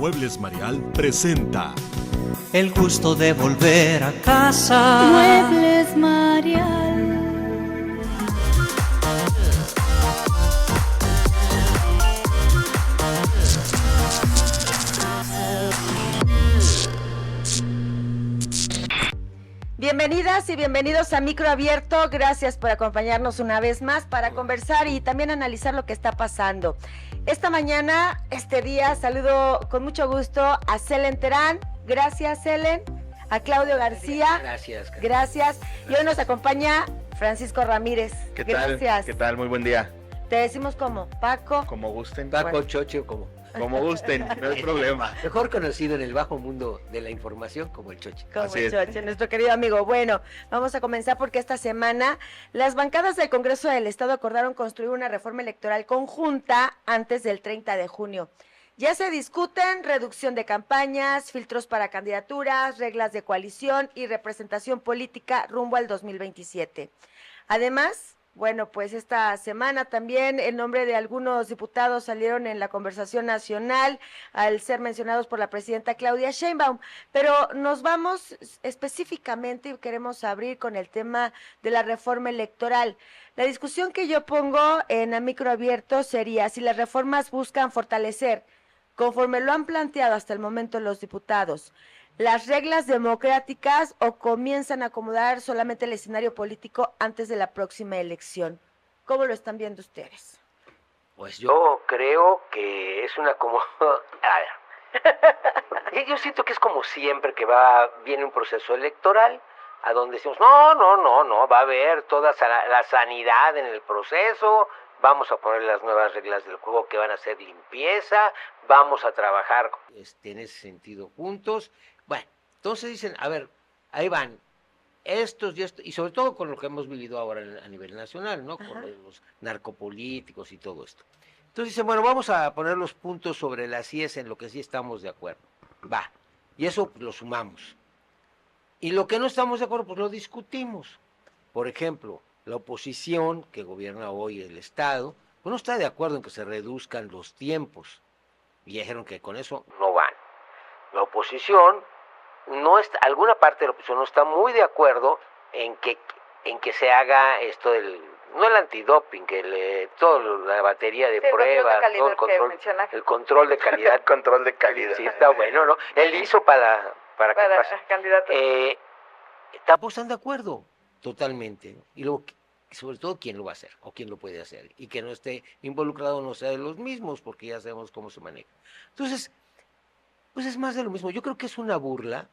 Muebles Marial presenta el gusto de volver a casa. Muebles Marial. Bienvenidas y bienvenidos a Micro Abierto. Gracias por acompañarnos una vez más para conversar y también analizar lo que está pasando. Esta mañana, este día, saludo con mucho gusto a Selen Terán. Gracias, Selen. A Claudio García. Gracias. Gracias. Y hoy nos acompaña Francisco Ramírez. ¿Qué tal? Gracias. ¿Qué tal? Muy buen día. Te decimos como Paco. Como gusten. Paco Bueno. Choche, Como gusten, no hay problema. mejor conocido en el bajo mundo de la información como el Choche. Como Así es. Choche, nuestro querido amigo. Bueno, vamos a comenzar porque esta semana las bancadas del Congreso del Estado acordaron construir una reforma electoral conjunta antes del 30 de junio. Ya se discuten reducción de campañas, filtros para candidaturas, reglas de coalición y representación política rumbo al 2027. Además, bueno, pues esta semana también el nombre de algunos diputados salieron en la conversación nacional al ser mencionados por la presidenta Claudia Sheinbaum, pero nos vamos específicamente y queremos abrir con el tema de la reforma electoral. La discusión que yo pongo en A Micro Abierto sería si las reformas buscan fortalecer, conforme lo han planteado hasta el momento los diputados, las reglas democráticas o comienzan a acomodar solamente el escenario político antes de la próxima elección. ¿Cómo lo están viendo ustedes? Pues yo creo que es una como... A ver. Yo siento que es como siempre que viene un proceso electoral a donde decimos, no, va a haber toda la sanidad en el proceso, vamos a poner las nuevas reglas del juego que van a hacer limpieza, vamos a trabajar en ese sentido juntos. Bueno, entonces dicen, a ver, ahí van, estos y sobre todo con lo que hemos vivido ahora a nivel nacional, ¿no? Con los narcopolíticos y todo esto. Entonces dicen, bueno, vamos a poner los puntos sobre las IES en lo que sí estamos de acuerdo. Va, y eso pues, lo sumamos. Y lo que no estamos de acuerdo, pues lo discutimos. Por ejemplo, la oposición que gobierna hoy el Estado, pues no está de acuerdo en que se reduzcan los tiempos. Y dijeron que con eso no van. La oposición no está, alguna parte de la oposición no está muy de acuerdo en que se haga esto no el antidoping, toda la batería de pruebas, todo el control de calidad. El control de calidad. Sí, está bueno, ¿no? Él hizo para que pase. Candidato. Tampoco están de acuerdo, totalmente, ¿no? Y luego, sobre todo, quién lo va a hacer, o quién lo puede hacer, y que no esté involucrado no sea de los mismos, porque ya sabemos cómo se maneja. Entonces, pues es más de lo mismo. Yo creo que es una burla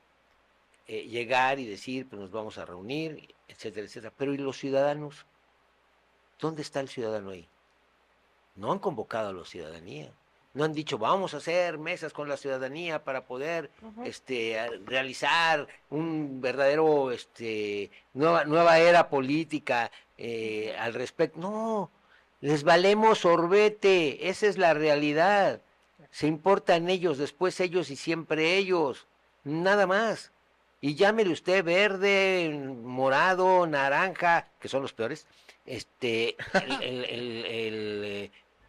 llegar y decir, pues nos vamos a reunir, etcétera, etcétera. Pero ¿y los ciudadanos? ¿Dónde está el ciudadano ahí? No han convocado a la ciudadanía. No han dicho, vamos a hacer mesas con la ciudadanía para poder realizar un verdadero nueva era política al respecto. No, les valemos sorbete, esa es la realidad. Se importan ellos, después ellos y siempre ellos, nada más. Y llámele usted verde, morado, naranja, que son los peores,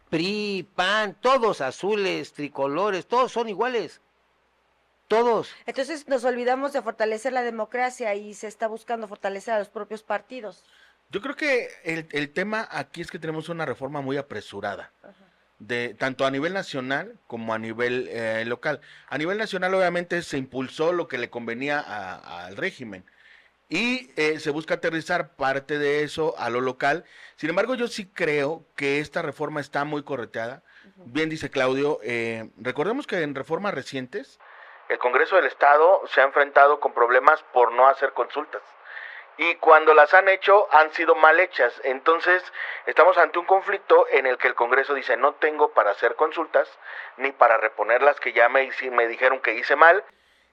PRI, PAN, todos azules, tricolores, todos son iguales, todos. Entonces nos olvidamos de fortalecer la democracia y se está buscando fortalecer a los propios partidos. Yo creo que el tema aquí es que tenemos una reforma muy apresurada, tanto a nivel nacional como a nivel local. A nivel nacional obviamente se impulsó lo que le convenía al régimen y se busca aterrizar parte de eso a lo local. Sin embargo, yo sí creo que esta reforma está muy correteada. Bien dice Claudio, recordemos que en reformas recientes el Congreso del Estado se ha enfrentado con problemas por no hacer consultas. Y cuando las han hecho, han sido mal hechas. Entonces, estamos ante un conflicto en el que el Congreso dice, no tengo para hacer consultas, ni para reponer las que ya me dijeron que hice mal.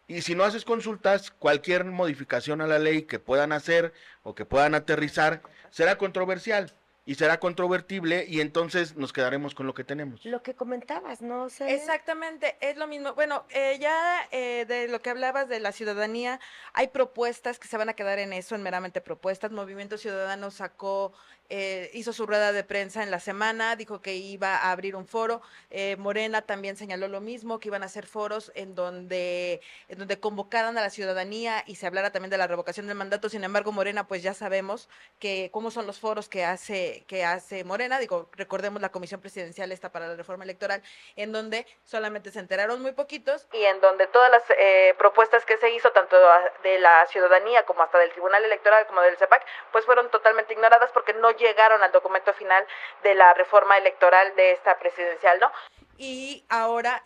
Y si no haces consultas, cualquier modificación a la ley que puedan hacer o que puedan aterrizar, será controversial y será controvertible y entonces nos quedaremos con lo que tenemos. Lo que comentabas, ¿no? Exactamente, es lo mismo. Bueno, de lo que hablabas de la ciudadanía, hay propuestas que se van a quedar en eso, en meramente propuestas. Movimiento Ciudadano sacó hizo su rueda de prensa en la semana, dijo que iba a abrir un foro. Morena también señaló lo mismo, que iban a hacer foros en donde convocaran a la ciudadanía y se hablara también de la revocación del mandato. Sin embargo, Morena, pues ya sabemos que cómo son los foros que hace Morena. Digo, recordemos la comisión presidencial esta para la reforma electoral, en donde solamente se enteraron muy poquitos y en donde todas las propuestas que se hizo, tanto de la ciudadanía como hasta del Tribunal Electoral como del CEPAC, pues fueron totalmente ignoradas porque no llegaron al documento final de la reforma electoral de esta presidencial, ¿no? Y ahora,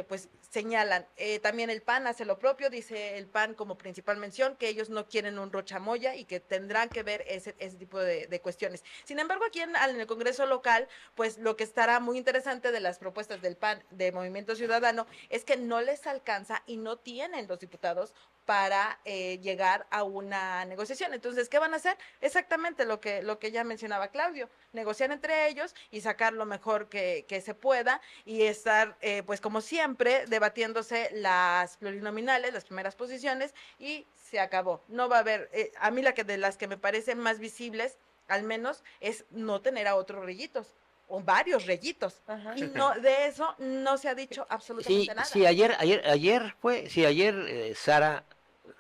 pues señalan, también el PAN hace lo propio, dice el PAN como principal mención, que ellos no quieren un Rochamoya y que tendrán que ver ese tipo de cuestiones. Sin embargo, aquí en el Congreso local, pues lo que estará muy interesante de las propuestas del PAN, de Movimiento Ciudadano, es que no les alcanza y no tienen los diputados para llegar a una negociación. Entonces, ¿qué van a hacer? Exactamente lo que ya mencionaba Claudio, negociar entre ellos y sacar lo mejor que se pueda y estar, pues como siempre, debatiéndose las plurinominales, las primeras posiciones, y se acabó. No va a haber, a mí de las que me parecen más visibles, al menos, es no tener a otros rellitos o varios rellitos. Ajá. Y no, de eso no se ha dicho absolutamente nada. Sí, ayer fue,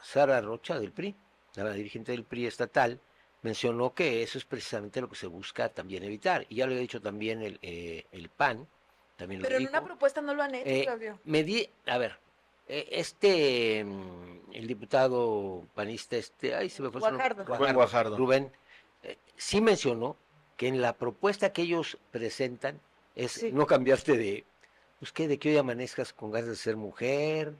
Sara Rocha del PRI, la dirigente del PRI estatal, mencionó que eso es precisamente lo que se busca también evitar. Y ya lo había dicho también el PAN, también pero lo en dijo. una propuesta no lo han hecho, Claudio. El diputado panista, ahí se me fue Guajardo. Rubén Guajardo. Rubén, sí mencionó que en la propuesta que ellos presentan es Sí. no cambiarte de que hoy amanezcas con ganas de ser mujer,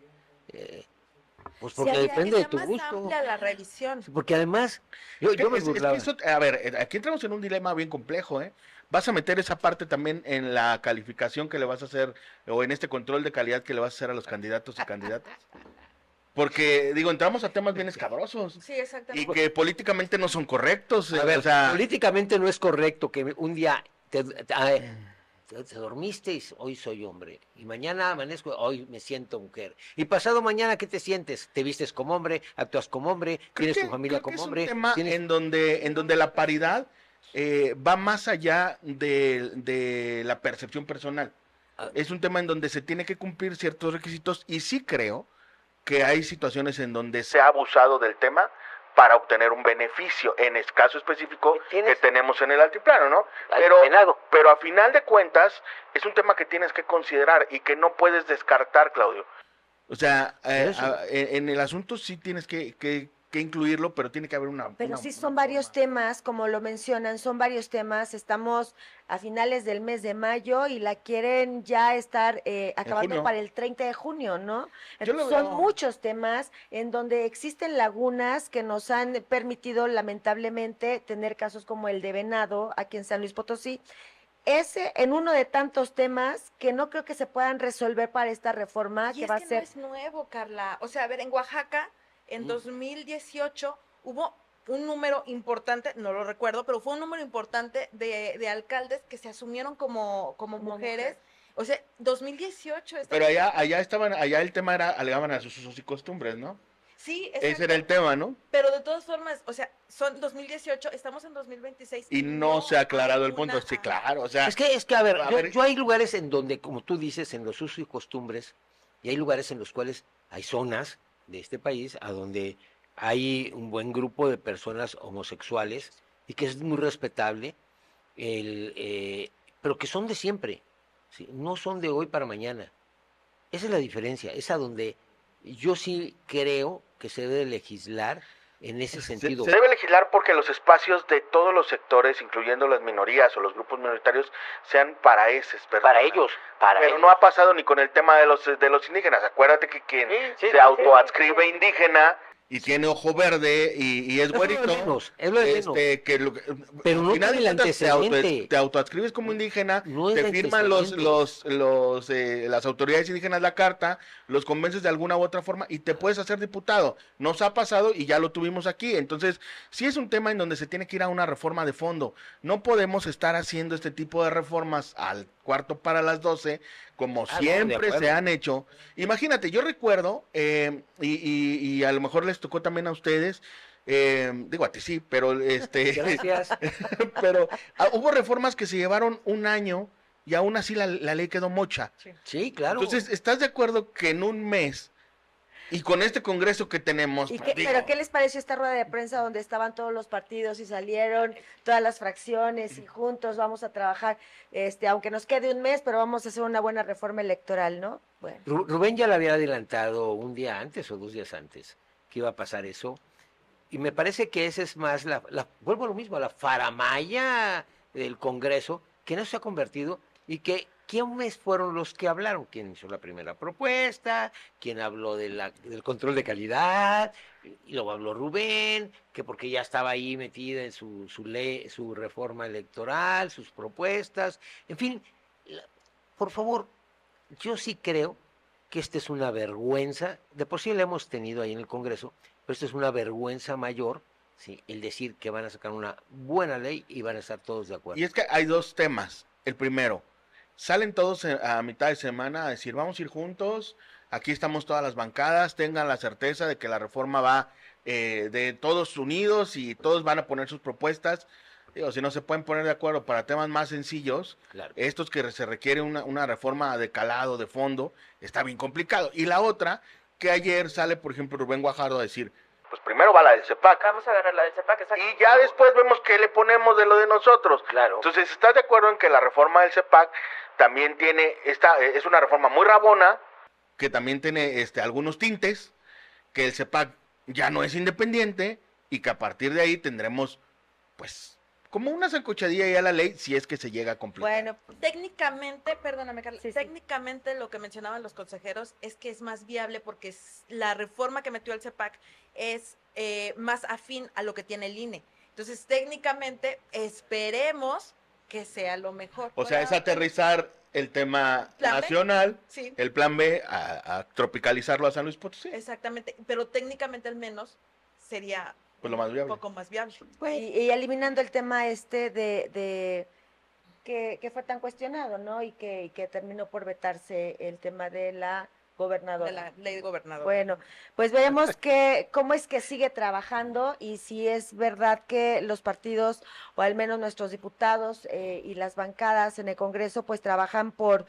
pues porque depende de tu gusto. Amplia la revisión. Porque además, yo me burlaba. A ver, aquí entramos en un dilema bien complejo, ¿eh? Vas a meter esa parte también en la calificación que le vas a hacer, o en este control de calidad que le vas a hacer a los candidatos y candidatas. Porque, digo, entramos a temas bien escabrosos. Sí, exactamente. Y que políticamente no son correctos. A ver, o sea, políticamente no es correcto que un día te dormiste y hoy soy hombre, y mañana amanezco, hoy me siento mujer, y pasado mañana, ¿qué te sientes? Te vistes como hombre, actúas como hombre, tienes tu familia como hombre. Es un tema en donde la paridad va más allá de la percepción personal. Es un tema en donde se tiene que cumplir ciertos requisitos, y sí creo que hay situaciones en donde se ha abusado del tema para obtener un beneficio, en el caso específico que tenemos en el altiplano, ¿no? Pero a final de cuentas, es un tema que tienes que considerar y que no puedes descartar, Claudio. O sea, en el asunto sí tienes que incluirlo, pero tiene que haber Pero sí son varios temas, como lo mencionan, son varios temas. Estamos a finales del mes de mayo y la quieren ya estar acabando para el 30 de junio, ¿no? Entonces, son muchos temas en donde existen lagunas que nos han permitido lamentablemente tener casos como el de Venado aquí en San Luis Potosí. Ese en uno de tantos temas que no creo que se puedan resolver para esta reforma Y que va a ser. no es nuevo, Carla. O sea, a ver, en Oaxaca en 2018 hubo un número importante, no lo recuerdo, pero fue un número importante de alcaldes que se asumieron como mujeres. O sea, 2018. Pero allá el tema era, alegaban a sus usos y costumbres, ¿no? Sí, exacto. Ese era el tema, ¿no? Pero de todas formas, o sea, son 2018, estamos en 2026. Y no se ha aclarado el punto, sí, claro, o sea. Es que a ver, yo hay lugares en donde, como tú dices, en los usos y costumbres, y hay lugares en los cuales hay zonas de este país a donde hay un buen grupo de personas homosexuales y que es muy respetable, pero que son de siempre, ¿sí? No son de hoy para mañana. Esa es la diferencia, es a donde yo sí creo que se debe legislar en ese sentido. Se debe legislar porque los espacios de todos los sectores, incluyendo las minorías o los grupos minoritarios, sean para esas personas. Para ellos, Pero no ha pasado ni con el tema de los indígenas. Acuérdate que quien se autoadscribe indígena y tiene ojo verde y es güerito. Es lo de menos. Pero no tiene el antecedente. Te autoadscribes como indígena, no te firman las autoridades indígenas la carta, los convences de alguna u otra forma y te puedes hacer diputado. Nos ha pasado y ya lo tuvimos aquí. Entonces, sí es un tema en donde se tiene que ir a una reforma de fondo. No podemos estar haciendo este tipo de reformas al cuarto para las 12, como siempre se han hecho. Imagínate, yo recuerdo, y a lo mejor les tocó también a ustedes, Digo a ti sí, pero Gracias. pero hubo reformas que se llevaron un año y aún así la ley quedó mocha. Sí, claro. Entonces, ¿estás de acuerdo que en un mes y con este congreso que tenemos, ¿Pero qué les pareció esta rueda de prensa donde estaban todos los partidos y salieron todas las fracciones y juntos vamos a trabajar, aunque nos quede un mes, pero vamos a hacer una buena reforma electoral, ¿no? Bueno. Rubén ya le había adelantado un día antes o 2 días antes que iba a pasar eso. Y me parece que esa es más vuelvo a lo mismo, la faramaya del Congreso, que no se ha convertido y que ¿quiénes fueron los que hablaron? ¿Quién hizo la primera propuesta? ¿Quién habló del control de calidad? Y luego habló Rubén, que porque ya estaba ahí metida en su ley, su reforma electoral, sus propuestas. En fin, por favor, yo sí creo que esta es una vergüenza. De por sí la hemos tenido ahí en el Congreso, pero esta es una vergüenza mayor, ¿sí? El decir que van a sacar una buena ley y van a estar todos de acuerdo. Y es que hay dos temas. El primero, salen todos a mitad de semana a decir, vamos a ir juntos, aquí estamos todas las bancadas, tengan la certeza de que la reforma va de todos unidos y todos van a poner sus propuestas. Digo, si no se pueden poner de acuerdo para temas más sencillos, Claro. estos que se requiere una reforma de calado, de fondo, está bien complicado. Y la otra, que ayer sale, por ejemplo, Rubén Guajardo a decir, pues primero va la del CEPAC. Vamos a agarrar la del CEPAC, exacto. Y ya después vemos qué le ponemos de lo de nosotros. Claro. Entonces, ¿estás de acuerdo en que la reforma del CEPAC también tiene, es una reforma muy rabona, que también tiene algunos tintes, que el CEPAC ya no es independiente y que a partir de ahí tendremos, pues, como una zancochadilla ya la ley si es que se llega a completar? Bueno, Técnicamente, perdóname, Carla, Sí, sí. técnicamente lo que mencionaban los consejeros es que es más viable porque la reforma que metió el CEPAC es más afín a lo que tiene el INE. Entonces, técnicamente, esperemos que sea lo mejor. O sea, es aterrizar el tema ¿Plan B? nacional, Sí, el plan B, a tropicalizarlo a San Luis Potosí. exactamente, pero técnicamente al menos sería Pues lo más un viable. poco más viable. y eliminando el tema de que fue tan cuestionado, ¿no? Y que terminó por vetarse el tema de la gobernadora. De la ley de gobernador. Bueno, pues veremos cómo es que sigue trabajando y si es verdad que los partidos, o al menos nuestros diputados y las bancadas en el Congreso, pues trabajan por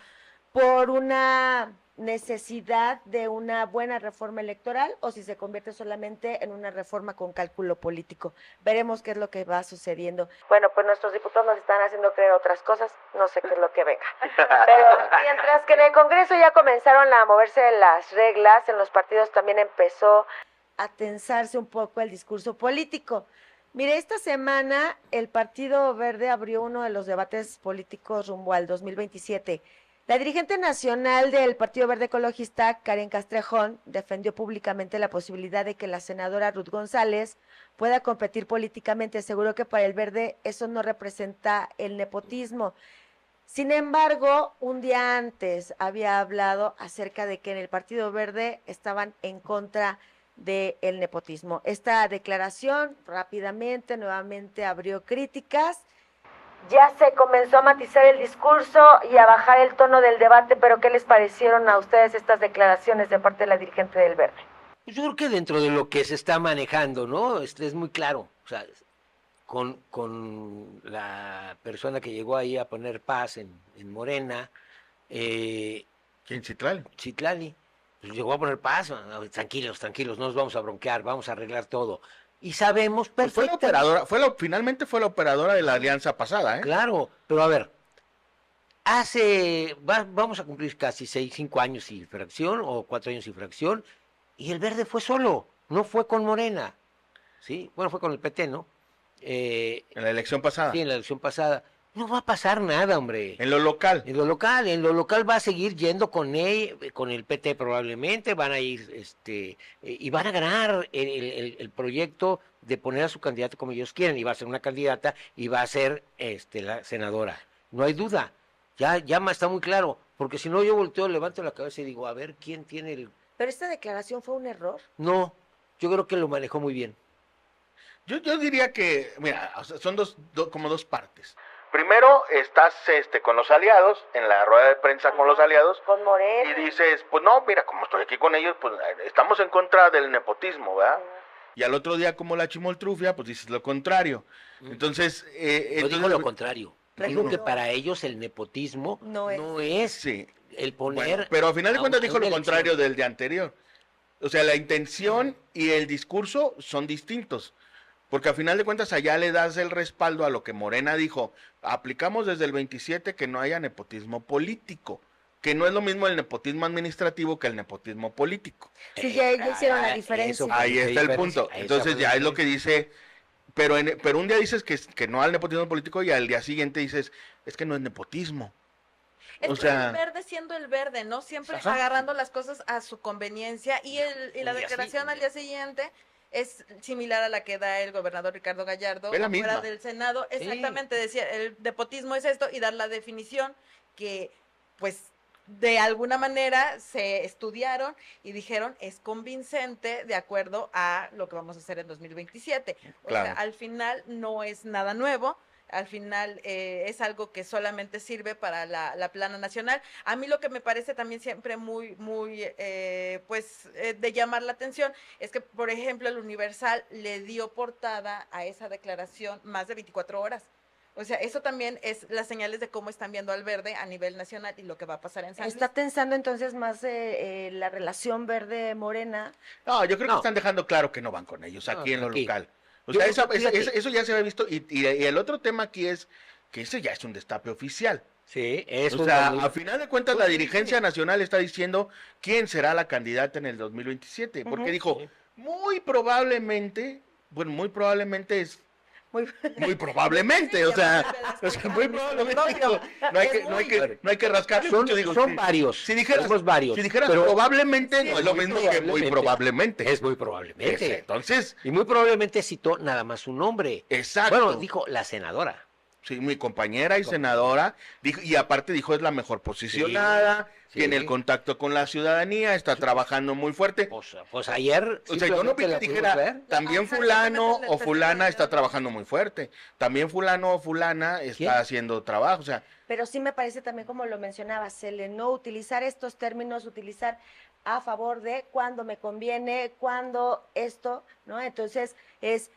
una necesidad de una buena reforma electoral o si se convierte solamente en una reforma con cálculo político. Veremos qué es lo que va sucediendo. Bueno, pues nuestros diputados nos están haciendo creer otras cosas, no sé qué es lo que venga. Pero mientras que en el Congreso ya comenzaron a moverse las reglas, en los partidos también empezó a tensarse un poco el discurso político. Mire, esta semana el Partido Verde abrió uno de los debates políticos rumbo al 2027. La dirigente nacional del Partido Verde Ecologista, Karen Castrejón, defendió públicamente la posibilidad de que la senadora Ruth González pueda competir políticamente. Aseguró que para el Verde eso no representa el nepotismo. Sin embargo, un día antes había hablado acerca de que en el Partido Verde estaban en contra del nepotismo. Esta declaración rápidamente, nuevamente abrió críticas. Ya se comenzó a matizar el discurso y a bajar el tono del debate, pero ¿qué les parecieron a ustedes estas declaraciones de parte de la dirigente del Verde? Yo creo que dentro de lo que se está manejando, ¿no? Es muy claro. O sea, con la persona que llegó ahí a poner paz en Morena, ¿Quién, Citlali? Citlali, pues llegó a poner paz. Tranquilos, no nos vamos a bronquear, vamos a arreglar todo. Y sabemos Pues fue la perfectamente. operadora, finalmente fue la operadora de la alianza pasada, ¿eh? Claro, pero a ver, vamos a cumplir casi 5 años y fracción, o 4 años y fracción, y el Verde fue solo, no fue con Morena, ¿sí? Bueno, fue con el PT, ¿no? En la elección pasada. Sí, en la elección pasada. No va a pasar nada, hombre. En lo local. En lo local va a seguir yendo con el PT probablemente, van a ir, y van a ganar el proyecto de poner a su candidato como ellos quieren, y va a ser una candidata, y va a ser la senadora. No hay duda, ya está muy claro, porque si no yo volteo, levanto la cabeza y digo, a ver, ¿quién tiene el...? ¿Pero esta declaración fue un error? No, yo creo que lo manejó muy bien. Yo diría que, mira, o sea, son como dos partes. Primero estás con los aliados, en la rueda de prensa con los aliados, Con Morena. y dices, pues no, mira, como estoy aquí con ellos, pues estamos en contra del nepotismo, ¿verdad? y al otro día como la chimoltrufia, pues dices lo contrario. Entonces, No dijo lo contrario. Dijo No. que para ellos el nepotismo No es. no es sí. el poner... Bueno, pero al final de a cuentas una dijo lo elección. contrario del de anterior. O sea, la intención y el discurso son distintos. Porque al final de cuentas allá le das el respaldo a lo que Morena dijo. Aplicamos desde el 27 que no haya nepotismo político. Que no es lo mismo el nepotismo administrativo que el nepotismo político. Sí, ya hicieron la Ah, diferencia. eso fue. Ahí está el diferencia, punto. esa Entonces fue ya la es lo que diferencia. dice... Pero un día dices que no al nepotismo político y al día siguiente dices, es que no es nepotismo. Es O que sea- el verde siendo el verde, ¿no? Siempre Ajá. agarrando las cosas a su conveniencia y la Un día declaración sí, al día siguiente es similar a la que da el gobernador Ricardo Gallardo Es la afuera misma. del Senado. Exactamente, decía, el nepotismo es esto y dar la definición que, pues, de alguna manera se estudiaron y dijeron es convincente de acuerdo a lo que vamos a hacer en 2027. O Claro. sea, al final no es nada nuevo. Al final es algo que solamente sirve para la plana nacional. A mí lo que me parece también siempre muy de llamar la atención es que, por ejemplo, el Universal le dio portada a esa declaración más de 24 horas. O sea, eso también es las señales de cómo están viendo al verde a nivel nacional y lo que va a pasar en San Luis. Está tensando entonces más la relación verde-morena. No, yo creo No. que están dejando claro que no van con ellos aquí No, en lo aquí. local. O Yo sea, creo que, fíjate. eso ya se había visto. Y el otro tema aquí es que ese ya es un destape oficial. Sí, eso O sea, es muy- a final de cuentas, la dirigencia nacional está diciendo quién será la candidata en el 2027. Porque Ujú. dijo, muy probablemente es Muy muy probablemente, o sea, muy probablemente. digo, no hay que rascarle son, mucho, digo, son si- varios. Si dijeras, somos varios. si dijeras pero probablemente, no es lo muy mismo que muy probablemente. Es muy probablemente. Entonces, Y muy probablemente citó nada más su nombre. exacto. Bueno, dijo la senadora. Sí, mi compañera y senadora, dijo, y aparte dijo es la mejor posicionada, sí. tiene el contacto con la ciudadanía, está trabajando muy fuerte. Pues ayer. O sea, yo no vi simplemente la que pudimos dijera, ver. también Ajá, fulano exactamente, o el fulana testimonio. está trabajando muy fuerte, también fulano o fulana está ¿Quién? haciendo trabajo, o sea, Pero sí me parece también, como lo mencionaba Cele, no utilizar estos términos, utilizar a favor de cuando me conviene, cuando esto, ¿no? Entonces, es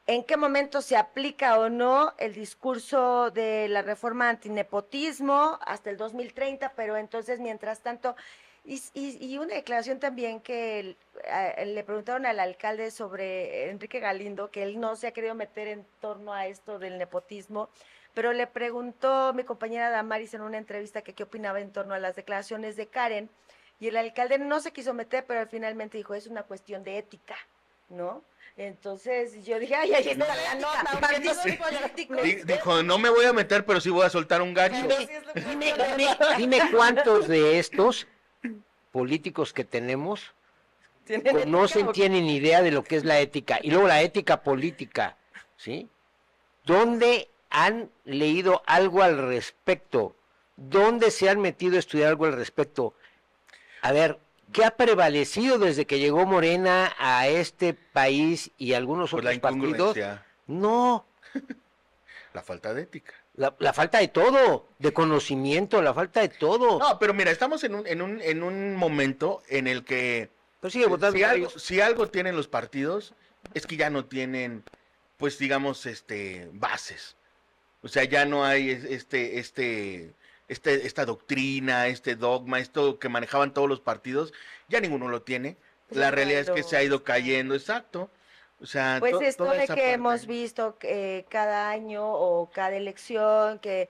en qué momento se aplica o no el discurso de la reforma antinepotismo hasta el 2030, pero entonces, mientras tanto, y una declaración también que le preguntaron al alcalde sobre Enrique Galindo, que él no se ha querido meter en torno a esto del nepotismo, pero le preguntó mi compañera Damaris en una entrevista que qué opinaba en torno a las declaraciones de Karen, y el alcalde no se quiso meter, pero finalmente dijo, es una cuestión de ética, ¿no? Entonces yo dije, ay, ahí está la nota, Partidos aunque no- políticos. dijo, no me voy a meter, pero sí voy a soltar un gacho. Dime cuántos de estos políticos que tenemos ¿Tienen no ética o qué? tienen idea de lo que es la ética. Y luego la ética política, ¿sí? ¿Dónde han leído algo al respecto? ¿Dónde se han metido a estudiar algo al respecto? A ver, ¿qué ha prevalecido desde que llegó Morena a este país y algunos Pues la otros partidos? incongruencia, No, la falta de ética. la falta de todo, de conocimiento, la falta de todo. No, pero mira, estamos en un momento en el que Pero sigue votando por ellos. si algo tienen los partidos, es que ya no tienen, pues digamos, bases. O sea, ya no hay esta doctrina, este dogma, esto que manejaban todos los partidos, ya ninguno lo tiene. Pues La se ha realidad es que ido, se ha ido cayendo, exacto. O sea, Pues esto toda de esa que parte. hemos visto cada año o cada elección, que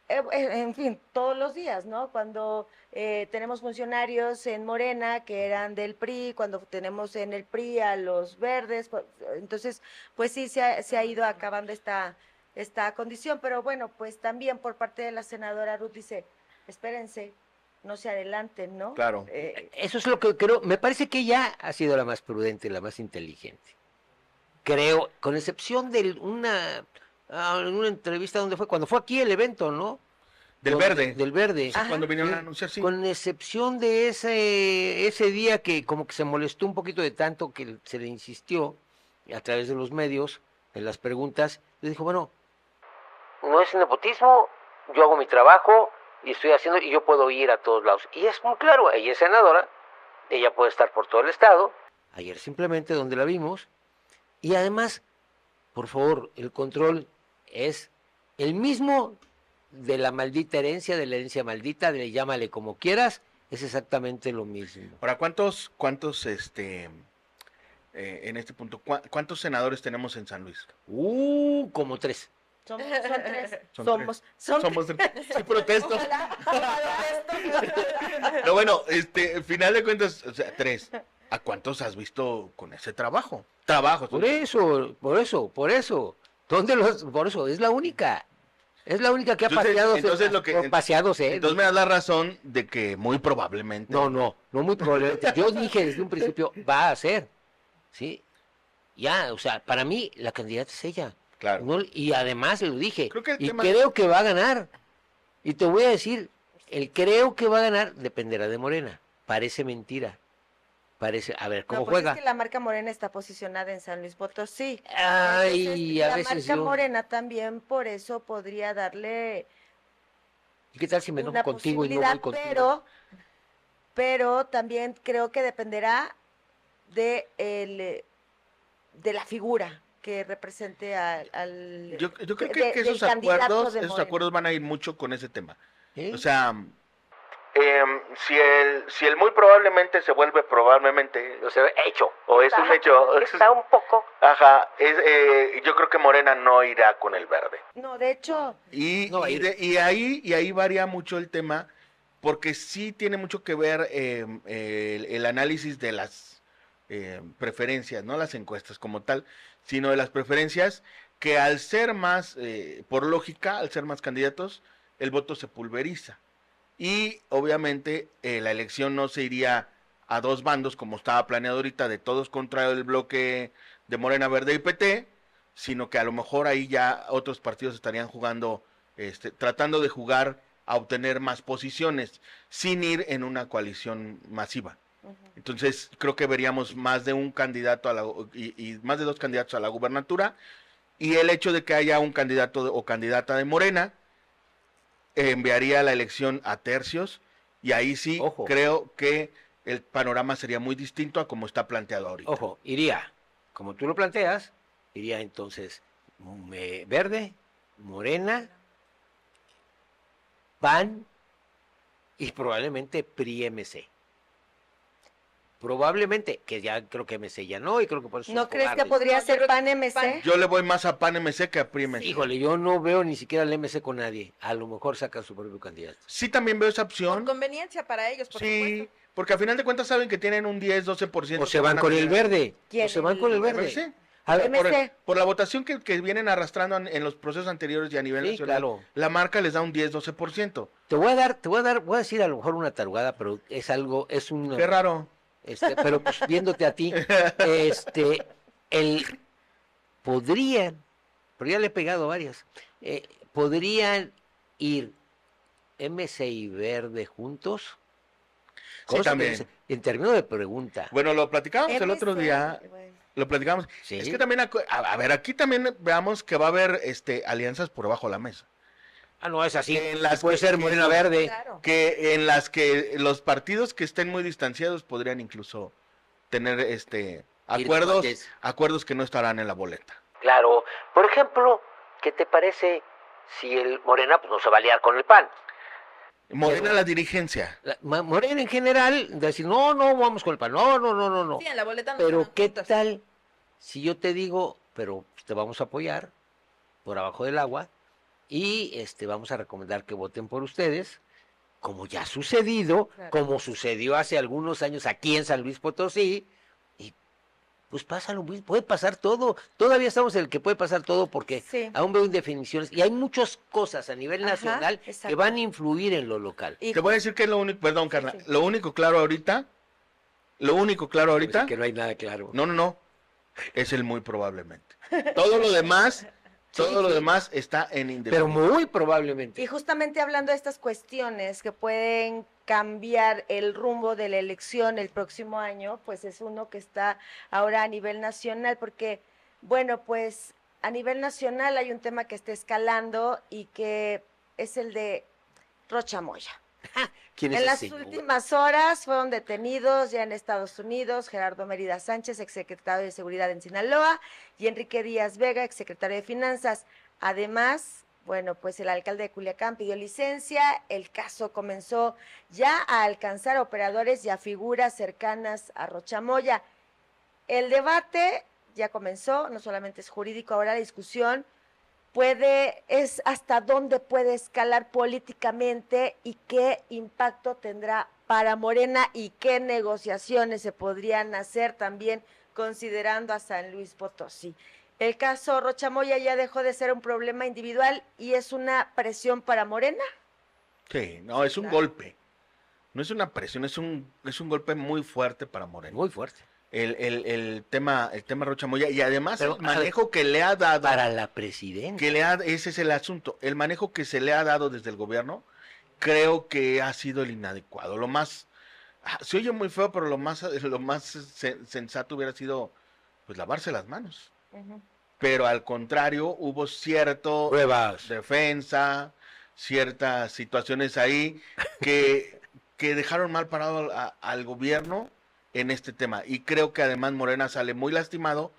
en fin, todos los días, ¿no? Cuando tenemos funcionarios en Morena que eran del PRI, cuando tenemos en el PRI a los verdes, entonces, pues sí, se ha ido acabando esta condición, pero bueno, pues también por parte de la senadora Ruth dice, espérense, no se adelanten, ¿no? Claro. Eso es lo que creo. Me parece que ella ha sido la más prudente, la más inteligente. Creo, con excepción de una entrevista donde fue, cuando fue aquí el evento, ¿no? Del verde. Del verde. Ajá. Cuando vinieron a anunciar, sí. Con excepción de ese día que como que se molestó un poquito de tanto que se le insistió a través de los medios, en las preguntas, le dijo, bueno, no es nepotismo, yo hago mi trabajo y estoy haciendo, y yo puedo ir a todos lados. Y es muy claro, ella es senadora, ella puede estar por todo el estado. Ayer simplemente donde la vimos, Y además, por favor, el control es el mismo de la maldita herencia, de la herencia maldita, llámale como quieras, es exactamente lo mismo. Ahora, en este punto, ¿cuántos senadores tenemos en San Luis? Como 3. Son tres. Somos tres. Sí, protesto. Ojalá. No, bueno, final de cuentas, o sea, 3. ¿A cuántos has visto con ese trabajo? Trabajos. Por eso. Por eso, es la única. Es la única que ha paseado. Paseados, Entonces me das la razón de que muy probablemente. No muy probablemente. Yo dije desde un principio, va a ser. ¿Sí? Ya, o sea, para mí la candidata es ella. Claro. No, y además lo dije. Creo que va a ganar. Y te voy a decir, el creo que va a ganar dependerá de Morena. Parece mentira. A ver, ¿cómo juega? Es que la marca Morena está posicionada en San Luis Potosí. Ay, Entonces, a la veces marca Morena también por eso podría darle ¿Y qué tal si me enojo una contigo y no voy contigo? pero también creo que dependerá de la figura que represente al Yo creo que del esos candidato de Morena. acuerdos van a ir mucho con ese tema. ¿Sí? O sea, si el muy probablemente se vuelve probablemente, o sea, hecho, o es un hecho. Está un poco. Ajá, yo creo que Morena no irá con el verde. No, de hecho, Y ahí varía mucho el tema, porque sí tiene mucho que ver el análisis de las preferencias, no las encuestas como tal, sino de las preferencias que al ser más, por lógica, al ser más candidatos, el voto se pulveriza. Y obviamente la elección no se iría a dos bandos como estaba planeado ahorita, de todos contra el bloque de Morena, Verde y PT, sino que a lo mejor ahí ya otros partidos estarían jugando, tratando de jugar a obtener más posiciones, sin ir en una coalición masiva. Entonces creo que veríamos más de un candidato y más de 2 candidatos a la gubernatura, y el hecho de que haya un candidato o candidata de Morena enviaría la elección a tercios, y ahí sí Ojo. creo que el panorama sería muy distinto a como está planteado ahorita. Ojo, iría, como tú lo planteas, iría entonces Verde, Morena, PAN y probablemente PRI-MC. Probablemente, que ya creo que MC ya no, y creo que por eso ¿no son crees que cobardes. podría No, yo ser creo que PAN MC? Yo le voy más a PAN MC que a PRI MC. Híjole, yo no veo ni siquiera el MC con nadie. A lo mejor saca su propio candidato. Sí, también veo esa Por opción. conveniencia para ellos, por Sí, supuesto. porque a final de cuentas saben que tienen un 10-12%. O se van con el verde. ¿Quién? O se van con el verde. Sí. A ver, MC. Por la votación que vienen arrastrando en los procesos anteriores y a nivel Sí, nacional, claro. la marca les da un 10-12%. voy a decir a lo mejor una tarugada, pero es algo, es un... Qué raro. pero pues viéndote a ti, podrían, pero ya le he pegado varias, podrían ir MC y Verde juntos. Sí, Cosa que también. en términos de pregunta. Bueno, lo platicábamos el otro MC, día. bueno. Lo platicamos. Sí. Es que también, a ver, aquí también veamos que va a haber alianzas por debajo de la mesa. Ah, no, es así. En las Puede que- ser que Morena son- Verde. Claro. Que en las que los partidos que estén muy distanciados podrían incluso tener cuates. acuerdos que no estarán en la boleta. Claro. Por ejemplo, ¿qué te parece si el Morena pues no se va a liar con el PAN? Morena la dirigencia. Morena en general, decir, no, vamos con el PAN, no. Sí, en la boleta no Pero están ¿qué juntos. tal si yo te digo, pero te vamos a apoyar por abajo del agua y vamos a recomendar que voten por ustedes, como ya ha sucedido, Claro. como sucedió hace algunos años aquí en San Luis Potosí, y pues pasa lo mismo, puede pasar todo, todavía estamos en el que puede pasar todo porque Sí. aún veo indefiniciones y hay muchas cosas a nivel Ajá, nacional que exacto. van a influir en lo local. Y Te voy a decir que es lo único, perdón, Carla, sí. lo único claro ahorita, Que no hay nada claro. no, es el muy probablemente. Todo lo demás, todo lo demás está en Pero indefinido. muy probablemente. Y justamente hablando de estas cuestiones que pueden cambiar el rumbo de la elección el próximo año, pues es uno que está ahora a nivel nacional, porque, bueno, pues a nivel nacional hay un tema que está escalando y que es el de Rocha Moya. ¿Quién es En ese las señor? últimas horas fueron detenidos ya en Estados Unidos Gerardo Mérida Sánchez, exsecretario de Seguridad en Sinaloa, y Enrique Díaz Vega, exsecretario de Finanzas. Además, bueno, pues el alcalde de Culiacán pidió licencia. El caso comenzó ya a alcanzar a operadores y a figuras cercanas a Rochamoya. El debate ya comenzó, no solamente es jurídico, ahora la discusión es hasta dónde puede escalar políticamente y qué impacto tendrá para Morena y qué negociaciones se podrían hacer también considerando a San Luis Potosí. El caso Rochamoya ya dejó de ser un problema individual y es una presión para Morena. Sí, no, es un golpe. No es una presión, es un golpe muy fuerte para Moreno. Muy fuerte. El tema Rocha Moya, y además Pero, el manejo que le ha dado, Para la presidenta. ese es el asunto, el manejo que se le ha dado desde el gobierno, creo que ha sido el inadecuado. Se oye muy feo, pero lo más sensato hubiera sido, pues, lavarse las manos. Pero al contrario, hubo cierto Pruebas. defensa, ciertas situaciones ahí que dejaron mal parado al gobierno en este tema. Y creo que además Morena sale muy lastimado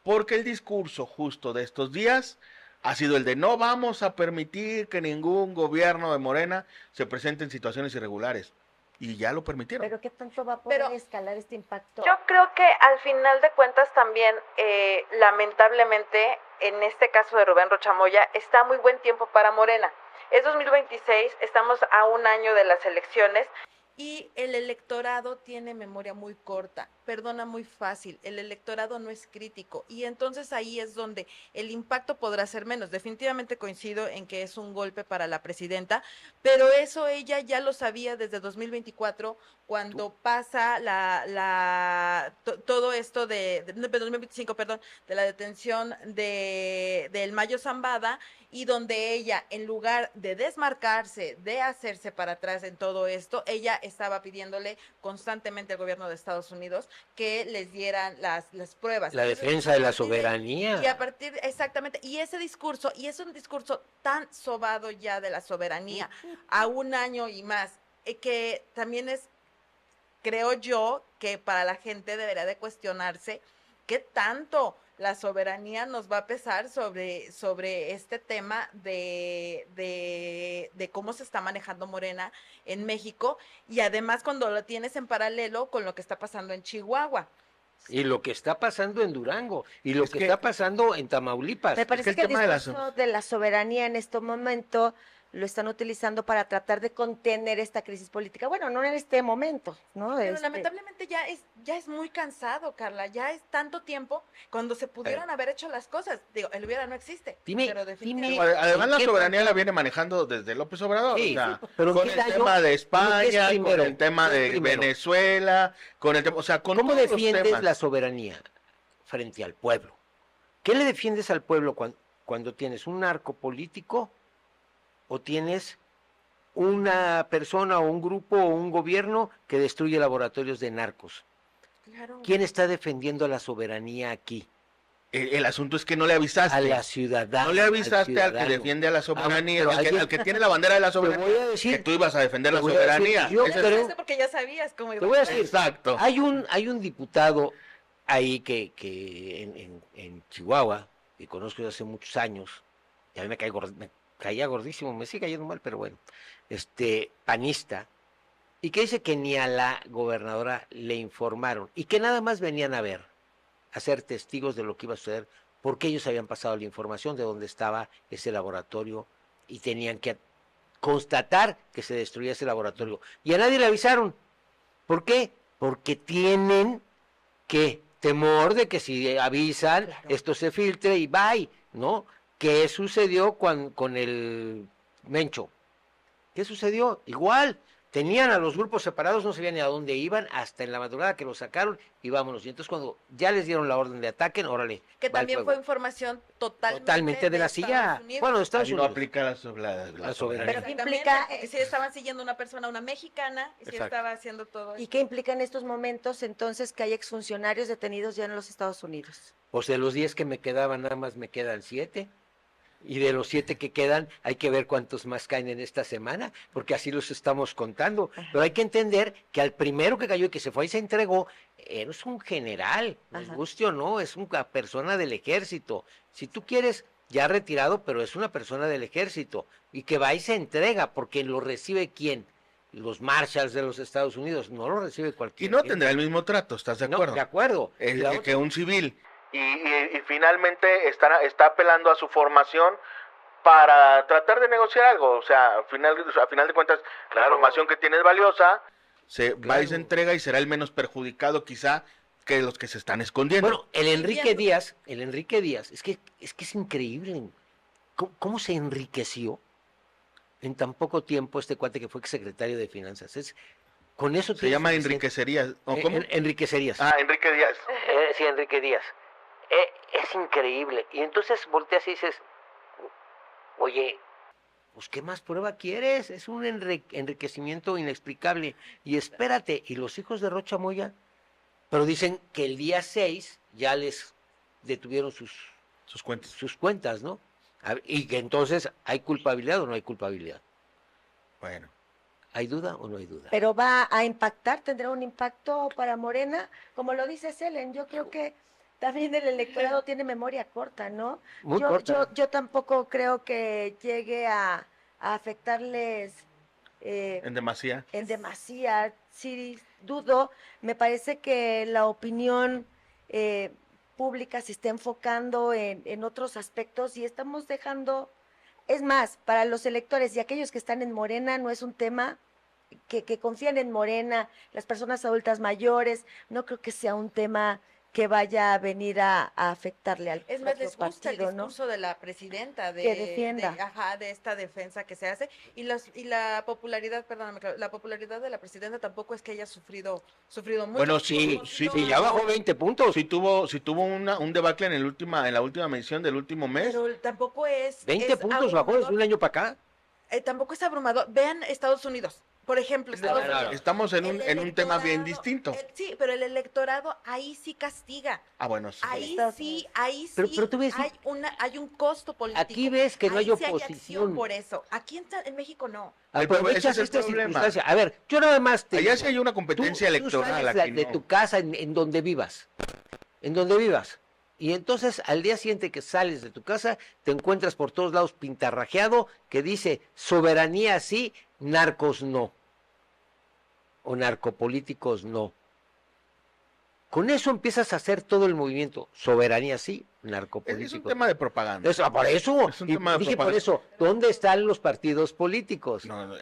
porque el discurso justo de estos días ha sido el de no vamos a permitir que ningún gobierno de Morena se presente en situaciones irregulares. Y ya lo permitieron. Pero ¿qué tanto va a poder Pero escalar este impacto? yo creo que al final de cuentas también, lamentablemente, en este caso de Rubén Rochamoya, está muy buen tiempo para Morena. Es 2026, estamos a un año de las elecciones y el electorado tiene memoria muy corta, perdona muy fácil, el electorado no es crítico y entonces ahí es donde el impacto podrá ser menos. Definitivamente coincido en que es un golpe para la presidenta, pero eso ella ya lo sabía desde 2024 cuando pasa todo esto de 2025, perdón, de la detención del Mayo Zambada, y donde ella, en lugar de desmarcarse, de hacerse para atrás en todo esto, ella estaba pidiéndole constantemente al gobierno de Estados Unidos que les dieran las pruebas. La Entonces, defensa de la a partir soberanía. y a partir, exactamente, y ese discurso, y es un discurso tan sobado ya de la soberanía, a un año y más, que también creo yo, que para la gente debería de cuestionarse qué tanto la soberanía nos va a pesar sobre este tema de cómo se está manejando Morena en México, y además cuando lo tienes en paralelo con lo que está pasando en Chihuahua. Y lo que está pasando en Durango. Y lo Es que que- está pasando en Tamaulipas. Me parece el que el tema de la discurso de la soberanía en este momento lo están utilizando para tratar de contener esta crisis política. Bueno, no en este momento, ¿no? Pero lamentablemente ya es muy cansado, Carla, ya es tanto tiempo cuando se pudieran haber hecho las cosas. Digo, el hubiera no existe, Dime, pero definitivamente. Además, ¿en la qué soberanía parte? la viene manejando desde López Obrador. Sí, o sea, sí, pero ¿en con qué el daño? tema de ¿Qué es España, primero? con el tema ¿Qué es de primero? Venezuela, con el tema, o sea, con ¿Cómo todos los defiendes temas. la soberanía frente al pueblo? ¿Qué le defiendes al pueblo cuando tienes un narco político o tienes una persona o un grupo o un gobierno que destruye laboratorios de narcos? Claro. ¿Quién está defendiendo la soberanía aquí? El asunto es que no le avisaste. A la ciudadana. No le avisaste al que ciudadano. defiende a la soberanía, pero al que tiene la bandera de la Te voy soberanía, a decir, que tú ibas a defender te la voy a decir, soberanía. yo Ese es- creo- Eso porque ya sabías cómo iba Te voy a a ser. decir, Exacto. hay un diputado ahí que en Chihuahua, que conozco desde hace muchos años, y a mí me caía gordísimo, me sigue cayendo mal, pero bueno, panista, y que dice que ni a la gobernadora le informaron, y que nada más venían a ser testigos de lo que iba a suceder, porque ellos habían pasado la información de dónde estaba ese laboratorio, y tenían que constatar que se destruía ese laboratorio, y a nadie le avisaron. ¿Por qué? Porque tienen temor de que si avisan, esto se filtre y bye, ¿no? ¿Qué sucedió con el Mencho? ¿Qué sucedió? Igual, tenían a los grupos separados, no sabían ni a dónde iban, hasta en la madrugada que los sacaron y vámonos. Y entonces cuando ya les dieron la orden de ataquen, órale. Que va el también fuego. fue información totalmente de la silla. Estados Unidos. Bueno, de Estados Ahí no Unidos. aplica la La soberanía. soberanía. Pero ¿qué Exactamente, implica, porque sí estaban siguiendo una persona, una mexicana, y sí Exacto. estaba haciendo todo ¿Y esto. qué implica en estos momentos entonces que hay exfuncionarios detenidos ya en los Estados Unidos? Pues de los 10 que me quedaban, nada más me quedan 7. Y de los 7 que quedan, hay que ver cuántos más caen en esta semana, porque así los estamos contando. Pero hay que entender que al primero que cayó y que se fue y se entregó, es un general, nos Ajá. guste o no, es una persona del ejército. Si tú quieres, ya retirado, pero es una persona del ejército. Y que va y se entrega, porque lo recibe ¿quién? Los Marshalls de los Estados Unidos, no lo recibe Y cualquiera. no tendrá el mismo trato, ¿estás de acuerdo? No, de acuerdo. Es Y la que otra- un civil. Y finalmente está apelando a su formación para tratar de negociar algo. O sea, a final de cuentas, la formación que tiene es valiosa, se va y se Claro. entrega y será el menos perjudicado quizá que los que se están escondiendo. Bueno, el Enrique Viendo- Díaz, es que es increíble cómo se enriqueció en tan poco tiempo este cuate que fue exsecretario de Finanzas. Con eso se tiene llama suficiente- enriquecerías. ¿O cómo? Enriquecerías. Ah, Enrique Díaz. Sí, Enrique Díaz. Es increíble. Y entonces volteas y dices, oye, pues ¿qué más prueba quieres? Es un enriquecimiento inexplicable. Y espérate, ¿y los hijos de Rocha Moya? Pero dicen que el día 6 ya les detuvieron Sus cuentas. sus cuentas, ¿no? Y que entonces, ¿hay culpabilidad o no hay culpabilidad? Bueno. ¿Hay duda o no hay duda? Pero va a impactar, tendrá un impacto para Morena, como lo dice Selen, yo creo que también el electorado tiene memoria corta, ¿no? Muy yo, corta. yo tampoco creo que llegue a afectarles En demasía. en demasía, sí dudo, me parece que la opinión pública se está enfocando en otros aspectos y estamos dejando, es más, para los electores y aquellos que están en Morena no es un tema que confían en Morena, las personas adultas mayores, no creo que sea un tema que vaya a venir a afectarle al Es más, propio les gusta el partido, ¿no? discurso de la presidenta Que defienda. de esta defensa que se hace y la popularidad, perdóname, Clau, la popularidad de la presidenta tampoco es que haya sufrido mucho. Bueno, sí, Hemos sí, sido- Sí, ya bajó 20 puntos. Si tuvo un debacle en la última medición del último mes. pero tampoco es 20 es puntos bajó desde abrumador. un año para acá. Tampoco es abrumador. Vean Estados Unidos, por ejemplo, Estados no, no. Unidos. Estamos en El un tema bien electorado- distinto. sí, pero el electorado ahí sí castiga. Ah, bueno, sí. Ahí Estados sí, Pero te voy a decir- hay un costo político. Aquí ves que no Ahí hay sí acción oposición. por eso. Aquí en México no. Ay, pero ese Aprovechas es el esta problema. circunstancia. A ver, yo nada más te Allá digo, sí hay una competencia tú electoral, sales aquí de no. tu casa en donde vivas. En donde vivas. Y entonces al día siguiente que sales de tu casa, te encuentras por todos lados pintarrajeado que dice soberanía sí, narcos no. O narcopolíticos no. Con eso empiezas a hacer todo el movimiento. Soberanía sí, narcopolíticos. Es un tema de propaganda. Por eso, Es un y tema de dije por propaganda. eso, ¿dónde están los partidos políticos? No,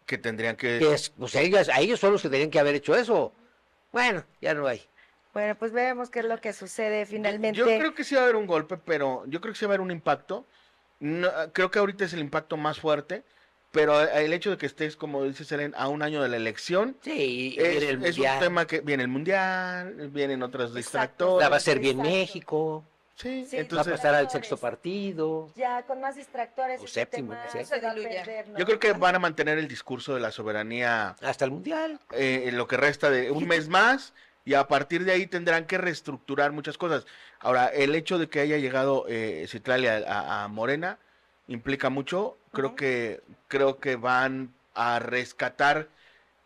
que tendrían que... Pues a ellos son los que tenían que haber hecho eso. Bueno, ya no hay. Bueno, pues veremos qué es lo que sucede finalmente. Yo creo que sí va a haber un golpe, pero yo creo que sí va a haber un impacto. No, creo que ahorita es el impacto más fuerte, pero el hecho de que estés, como dice Selen, a un año de la elección, Sí, es, viene el es un mundial. tema que viene el mundial, vienen otros Exacto. distractores. La va a ser bien Exacto. México, Sí, Sí, va a entonces pasar al distractores. sexto partido. Ya con más distractores O este séptimo, tema sí. se va a Se diluye. perder, ¿no? yo creo que van a mantener el discurso de la soberanía Hasta el mundial. en lo que resta de un mes más y a partir de ahí tendrán que reestructurar muchas cosas. Ahora, el hecho de que haya llegado Citlali a Morena implica mucho. Ujú. Creo que van a rescatar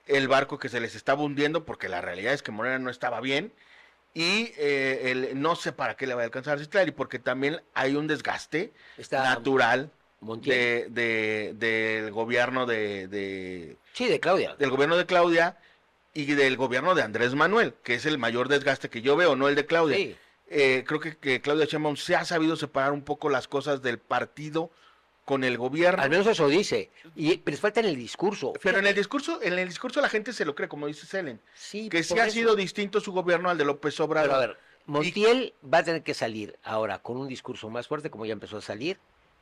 el barco que se les estaba hundiendo porque la realidad es que Morena no estaba bien y no sé para qué le va a alcanzar a Citlali porque también hay un desgaste Está natural Montiel. del gobierno del Sí, de Claudia. gobierno de Claudia y del gobierno de Andrés Manuel, que es el mayor desgaste que yo veo, no el de Claudia. Sí. Creo que Claudia Sheinbaum se ha sabido separar un poco las cosas del partido con el gobierno. Al menos eso dice. Pero les falta en el discurso. Pero en el discurso la gente se lo cree, como dice Selen, Sí, que sí por ha eso. sido distinto su gobierno al de López Obrador. Pero a ver, Montiel va a tener que salir ahora con un discurso más fuerte, como ya empezó a salir,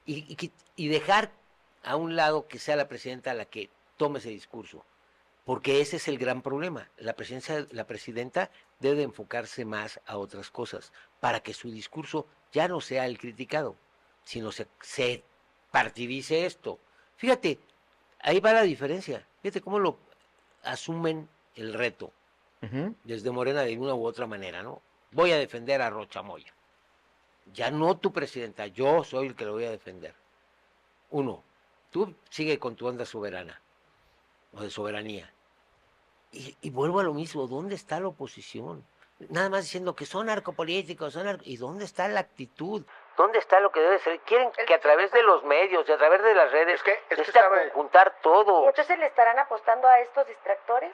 y dejar a un lado que sea la presidenta la que tome ese discurso. Porque ese es el gran problema. La presidenta debe de enfocarse más a otras cosas para que su discurso ya no sea el criticado, sino se partidice esto. Fíjate, ahí va la diferencia. Fíjate cómo lo asumen el reto Ujú. desde Morena de una u otra manera, ¿no? Voy a defender a Rocha Moya. Ya no tu presidenta, yo soy el que lo voy a defender. Uno, tú sigue con tu onda soberana o de soberanía. Y vuelvo a lo mismo, ¿dónde está la oposición? Nada más diciendo que son narcopolíticos, ¿y dónde está la actitud? ¿Dónde está lo que debe ser? Quieren que a través de los medios y a través de las redes Es que conjuntar todo. ¿Y entonces le estarán apostando a estos distractores?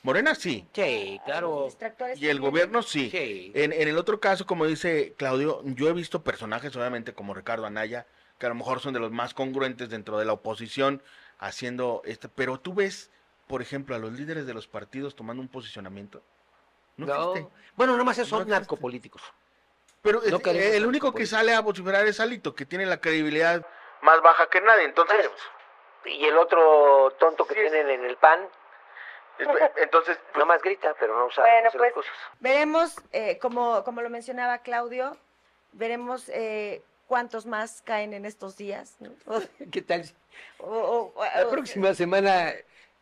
Morena sí, Sí, claro. Distractores y el también. gobierno sí. Sí. En el otro caso, como dice Claudio, yo he visto personajes, obviamente, como Ricardo Anaya, que a lo mejor son de los más congruentes dentro de la oposición, haciendo pero tú ves, por ejemplo, a los líderes de los partidos tomando un posicionamiento. No existe. Bueno, nomás No son existe. narcopolíticos. Pero No queremos el único que narcopolíticos. sale a vociferar es Alito, que tiene la credibilidad más baja que nadie. Entonces, Y el otro tonto que Sí, es- tienen en el PAN, entonces nada más grita, pero no sabe Bueno, hacer pues las cosas. veremos, como lo mencionaba Claudio, veremos cuántos más caen en estos días, ¿no? ¿Qué tal? O- La próxima semana,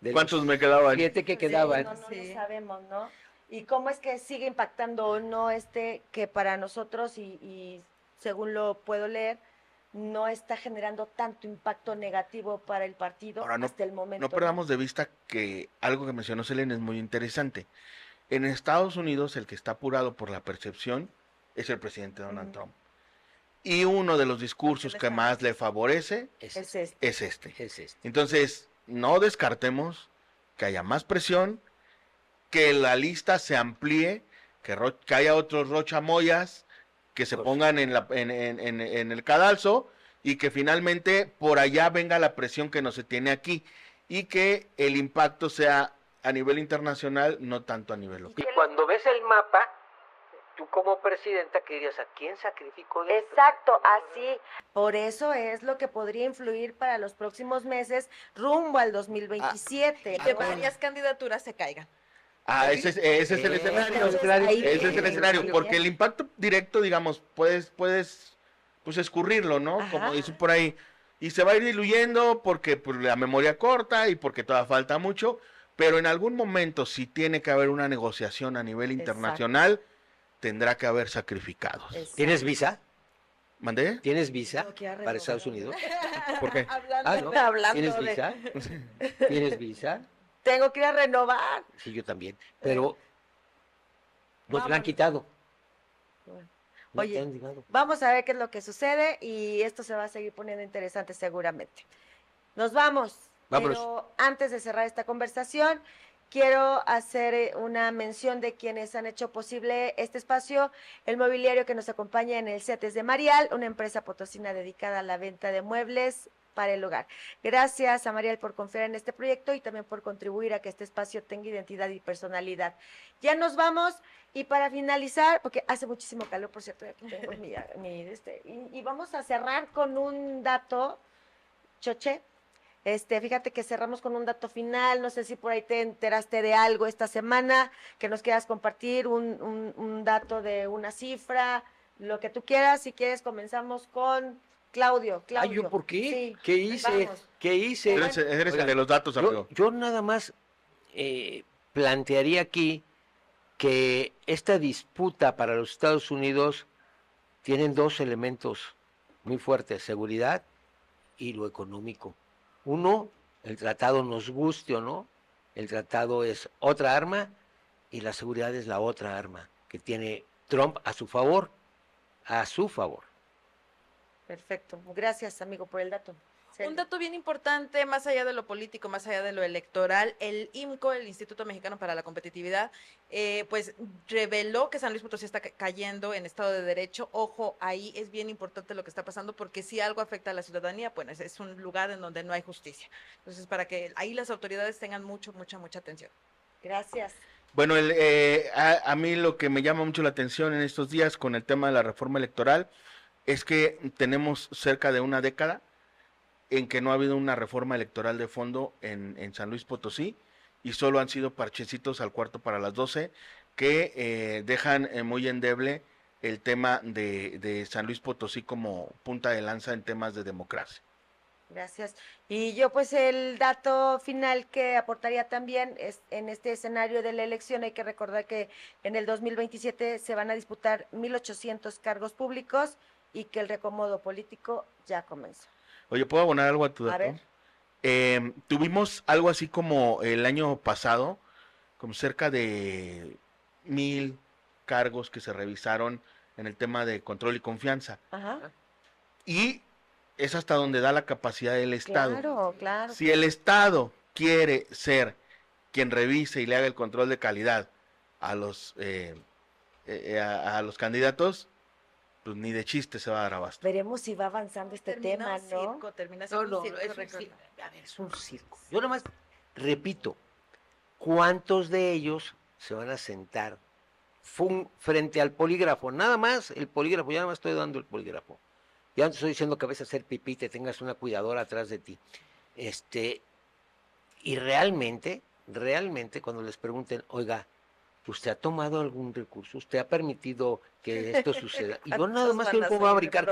de ¿cuántos los me quedaban? 7 que Sí, quedaban. no lo Sí. sabemos, ¿no? Y cómo es que sigue impactando o no que para nosotros, y según lo puedo leer, no está generando tanto impacto negativo para el partido Ahora, no- hasta el momento. No perdamos de vista que algo que mencionó Selene es muy interesante. En Estados Unidos, el que está apurado por la percepción es el presidente Donald Trump. Y uno de los discursos Porque que le más le favorece Es Es este. este. es este. Es este. Entonces, no descartemos que haya más presión, que la lista se amplíe, que haya otros Rocha Moyas que se Pues- pongan en el cadalso y que finalmente por allá venga la presión que no se tiene aquí y que el impacto sea a nivel internacional, no tanto a nivel local. Y cuando ves el mapa, tú como presidenta, ¿qué dirías? ¿A quién sacrificó de esto? Exacto, así. Por eso es lo que podría influir para los próximos meses rumbo al 2027. Y que ¿no? varias candidaturas se caigan. Ese es el escenario. Entonces, ahí Ese es el viene. escenario, porque el impacto directo, digamos, puedes pues escurrirlo, ¿no? Ajá. Como dice por ahí. Y se va a ir diluyendo porque pues, la memoria corta y porque todavía falta mucho, pero en algún momento, si tiene que haber una negociación a nivel internacional, tendrá que haber sacrificados. Exacto. ¿Tienes visa? ¿Mandé? ¿Tienes visa Tengo que ir a para renovar. Estados Unidos? ¿Por qué? Hablando, ¿no? Hablando ¿Tienes de- visa? ¿Tienes visa? Tengo que ir a renovar. Sí, yo también. Pero no te la han Vámonos. quitado. Bueno. No Oye, te han llegado. Vamos a ver qué es lo que sucede y esto se va a seguir poniendo interesante seguramente. Nos vamos. Vámonos. Pero antes de cerrar esta conversación, quiero hacer una mención de quienes han hecho posible este espacio. El mobiliario que nos acompaña en el CETES de Marial, una empresa potosina dedicada a la venta de muebles para el hogar. Gracias a Marial por confiar en este proyecto y también por contribuir a que este espacio tenga identidad y personalidad. Ya nos vamos y para finalizar, porque hace muchísimo calor, por cierto, aquí tengo y vamos a cerrar con un dato, Choche. Fíjate que cerramos con un dato final, no sé si por ahí te enteraste de algo esta semana, que nos quieras compartir un dato de una cifra, lo que tú quieras. Si quieres comenzamos con Claudio. Ay, ¿yo por qué? Sí. ¿Qué hice? Vamos. ¿Qué hice? Eres el Oigan, de los datos, amigo. Yo nada más plantearía aquí que esta disputa para los Estados Unidos tienen dos elementos muy fuertes, seguridad y lo económico. Uno, el tratado nos guste o no, el tratado es otra arma y la seguridad es la otra arma que tiene Trump a su favor, Perfecto. Gracias, amigo, por el dato. Celia. Un dato bien importante, más allá de lo político, más allá de lo electoral, el IMCO, el Instituto Mexicano para la Competitividad, pues reveló que San Luis Potosí está cayendo en Estado de Derecho. Ojo, ahí es bien importante lo que está pasando, porque si algo afecta a la ciudadanía, pues es un lugar en donde no hay justicia. Entonces, para que ahí las autoridades tengan mucha atención. Gracias. Bueno, a mí lo que me llama mucho la atención en estos días con el tema de la reforma electoral es que tenemos cerca de una década en que no ha habido una reforma electoral de fondo en San Luis Potosí y solo han sido parchecitos al cuarto para las 12 que dejan muy endeble el tema de San Luis Potosí como punta de lanza en temas de democracia. Gracias. Y yo pues el dato final que aportaría también es en este escenario de la elección hay que recordar que en el 2027 se van a disputar 1,800 cargos públicos y que el reacomodo político ya comenzó. Oye, ¿puedo abonar algo a tu A dato? ver. Tuvimos algo así como el año pasado, como cerca de 1,000 cargos que se revisaron en el tema de control y confianza. Ajá. Y es hasta donde da la capacidad del Estado. Claro, claro. Si el Estado quiere ser quien revise y le haga el control de calidad a los candidatos, pues ni de chiste se va a dar abasto. Veremos si va avanzando este tema, ¿no? Termina No, siendo no, un circo, es un Ricardo. circo. A ver, es un circo. Yo nomás repito, ¿cuántos de ellos se van a sentar frente al polígrafo? Nada más el polígrafo, ya nada más estoy dando el polígrafo. Ya no te estoy diciendo que vayas a hacer pipí, te tengas una cuidadora atrás de ti. Y realmente, cuando les pregunten, oiga, ¿usted ha tomado algún recurso? ¿Usted ha permitido que esto suceda? Y yo nada más quiero cómo va a brincar.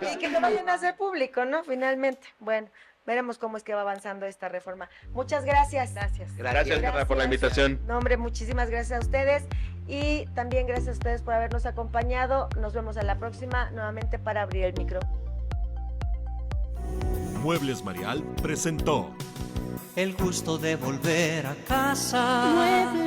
Y que lo vayan a hacer público, ¿no? Finalmente. Bueno, veremos cómo es que va avanzando esta reforma. Muchas gracias. Gracias. Gracias, Carla, por la invitación. No, hombre, muchísimas gracias a ustedes. Y también gracias a ustedes por habernos acompañado. Nos vemos a la próxima, nuevamente para abrir el micro. Muebles Marial presentó El gusto de volver a casa. Muebles